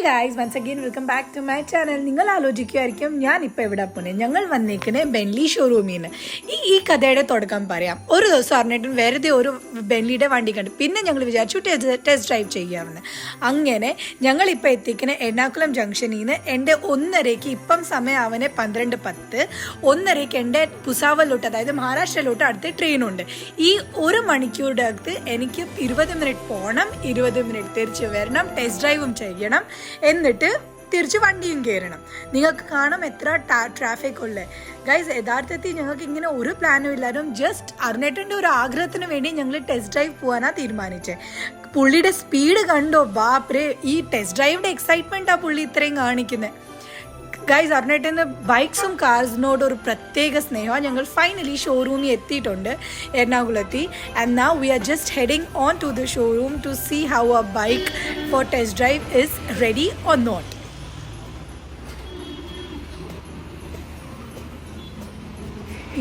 Guys once again welcome back to my channel. നിങ്ങൾ ആലോചിക്കുമായിരിക്കും ഞാൻ ഇപ്പോൾ എവിടെ പോകുന്നത്. ഞങ്ങൾ വന്നേക്കുന്നത് ബെൻലി ഷോറൂമിൽ നിന്ന്. ഈ കഥയുടെ തുടക്കം പറയാം. ഒരു ദിവസം അറിഞ്ഞിട്ടും വെറുതെ ഒരു ബെൻലിയുടെ വണ്ടി കണ്ടു. പിന്നെ ഞങ്ങൾ വിചാരിച്ചു ടെസ്റ്റ് ഡ്രൈവ് ചെയ്യാമെന്ന്. അങ്ങനെ ഞങ്ങളിപ്പോൾ എത്തിക്കുന്ന എറണാകുളം ജംഗ്ഷനിൽ നിന്ന് എൻ്റെ 1:30 ഇപ്പം സമയം അവനെ 12:10 1:30 എൻ്റെ ഭുസാവലിലോട്ട്, അതായത് മഹാരാഷ്ട്രയിലോട്ട് അടുത്ത ട്രെയിനുണ്ട്. ഈ 1 മണിക്കൂറിൻ്റെ അകത്ത് എനിക്ക് 20 മിനിറ്റ് പോകണം, 20 മിനിറ്റ് തിരിച്ച് വരണം, ടെസ്റ്റ് ഡ്രൈവും ചെയ്യണം, എന്നിട്ട് തിരിച്ച് വണ്ടിയും കയറണം. നിങ്ങൾക്ക് കാണാം എത്ര ട്രാഫിക് ഉള്ളത്. ഗൈസ്, യഥാർത്ഥത്തിൽ ഞങ്ങൾക്ക് ഇങ്ങനെ ഒരു പ്ലാനും ഇല്ലായിരുന്നു. ജസ്റ്റ് അർണേട്ടൻ്റെ ഒരു ആഗ്രഹത്തിന് വേണ്ടി ഞങ്ങൾ ടെസ്റ്റ് ഡ്രൈവ് പോകാനാണ് തീരുമാനിച്ചത്. പുള്ളിയുടെ സ്പീഡ് കണ്ടോ, ബാപ്രേ! ഈ ടെസ്റ്റ് ഡ്രൈവിൻ്റെ എക്സൈറ്റ്മെൻറ്റാണ് പുള്ളി ഇത്രയും കാണിക്കുന്നത്. ഗൈസ്, അർണേട്ടന് ബൈക്സും കാർസിനോട് ഒരു പ്രത്യേക സ്നേഹമാണ്. ഞങ്ങൾ ഫൈനലി ഷോറൂമിൽ എത്തിയിട്ടുണ്ട് എറണാകുളത്തിൽ. And now we are just heading on to the showroom to see how a bike for test drive is ready or not.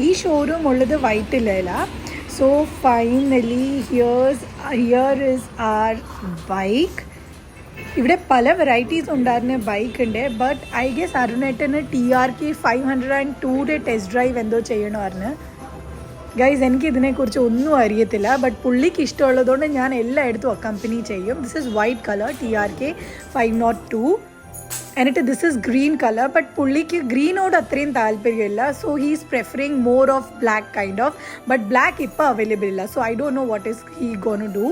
ഈ ഷോറൂം ഉള്ളത് വൈറ്റിലല്ല. So finally here is our bike. ഇവിടെ പല വെറൈറ്റീസ് ഉണ്ടായിരുന്ന bike ഉണ്ട്. But I guess അരുണേട്ടന് TRK 502 test drive എന്തോ ചെയ്യണമായിരുന്നു. ഗൈസ്, എനിക്ക് ഇതിനെക്കുറിച്ച് ഒന്നും അറിയത്തില്ല. ബട്ട് പുള്ളിക്ക് ഇഷ്ടമുള്ളതുകൊണ്ട് ഞാൻ എല്ലായിടത്തും അക്കമ്പനി ചെയ്യും. This is white colour TRK 502. എന്നിട്ട് this is green colour. But പുള്ളിക്ക് ഗ്രീനോട് അത്രയും താല്പര്യമില്ല. So he's preferring more of black kind of. But black ഇപ്പോൾ അവൈലബിൾ ഇല്ല. So I don't know what is he gone do.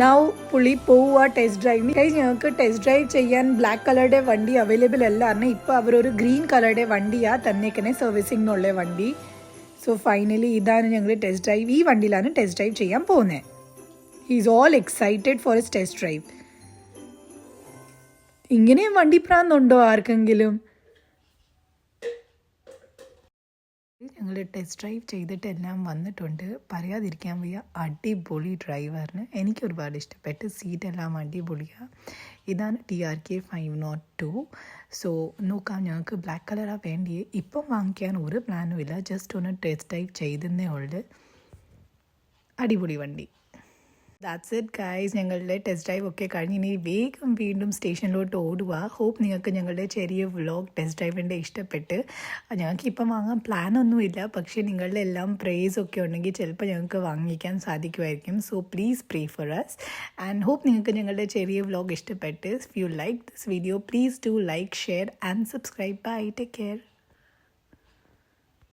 Now പുള്ളി പോവുക test ഡ്രൈവിന്. കഴിഞ്ഞ് ഞങ്ങൾക്ക് ടെസ്റ്റ് ഡ്രൈവ് ചെയ്യാൻ ബ്ലാക്ക് കളറുടെ വണ്ടി അവൈലബിൾ അല്ലായിരുന്നു. ഇപ്പോൾ അവരൊരു ഗ്രീൻ കളറുടെ വണ്ടിയാണ് തന്നേക്കണേ, സർവീസിങ്ങിനുള്ള വണ്ടി. സോ ഫൈനലി ഇതാണ് ഞങ്ങൾ ടെസ്റ്റ് ഡ്രൈവ്. ഈ വണ്ടിയിലാണ് ടെസ്റ്റ് ഡ്രൈവ് ചെയ്യാൻ പോകുന്നത്. He's all excited for his test drive. ഇങ്ങനെയും വണ്ടി പ്രാന്തുണ്ടോ ആർക്കെങ്കിലും? ഞങ്ങൾ ടെസ്റ്റ് ഡ്രൈവ് ചെയ്തിട്ട് എല്ലാം വന്നിട്ടുണ്ട്. പറയാതിരിക്കാൻ വയ്യ, അടിപൊളി ഡ്രൈവറിന്. എനിക്ക് ഒരുപാട് ഇഷ്ടപ്പെട്ട്. സീറ്റെല്ലാം അടിപൊളിയാണ്. ഇതാണ് TRK 502. സോ നോക്കാം, ഞങ്ങൾക്ക് ബ്ലാക്ക് കളറാണ് വേണ്ടിയേ. ഇപ്പം വാങ്ങിക്കാൻ ഒരു പ്ലാനും ഇല്ല. ജസ്റ്റ് ഒന്ന് ടെസ്റ്റ് ഡ്രൈവ് ചെയ്തെന്നേ ഉള്ളു. അടിപൊളി വണ്ടി. That's it guys. ഞങ്ങളുടെ ടെസ്റ്റ് ഡ്രൈവ് ഒക്കെ കഴിഞ്ഞ് ഇനി വേഗം വീണ്ടും സ്റ്റേഷനിലോട്ട് ഓടുക. ഹോപ്പ് നിങ്ങൾക്ക് ഞങ്ങളുടെ ചെറിയ വ്ളോഗ് ടെസ്റ്റ് ഡ്രൈവിൻ്റെ ഇഷ്ടപ്പെട്ട്. ഞങ്ങൾക്ക് ഇപ്പം വാങ്ങാൻ പ്ലാനൊന്നുമില്ല, പക്ഷേ നിങ്ങളുടെ എല്ലാം പ്രൈസ് ഒക്കെ ഉണ്ടെങ്കിൽ ചിലപ്പോൾ ഞങ്ങൾക്ക് വാങ്ങിക്കാൻ സാധിക്കുമായിരിക്കും. So please pray for us and hope നിങ്ങൾക്ക് ഞങ്ങളുടെ ചെറിയ വ്ളോഗ് ഇഷ്ടപ്പെട്ട്. If you like this video please do like, share and subscribe. Bye, take care.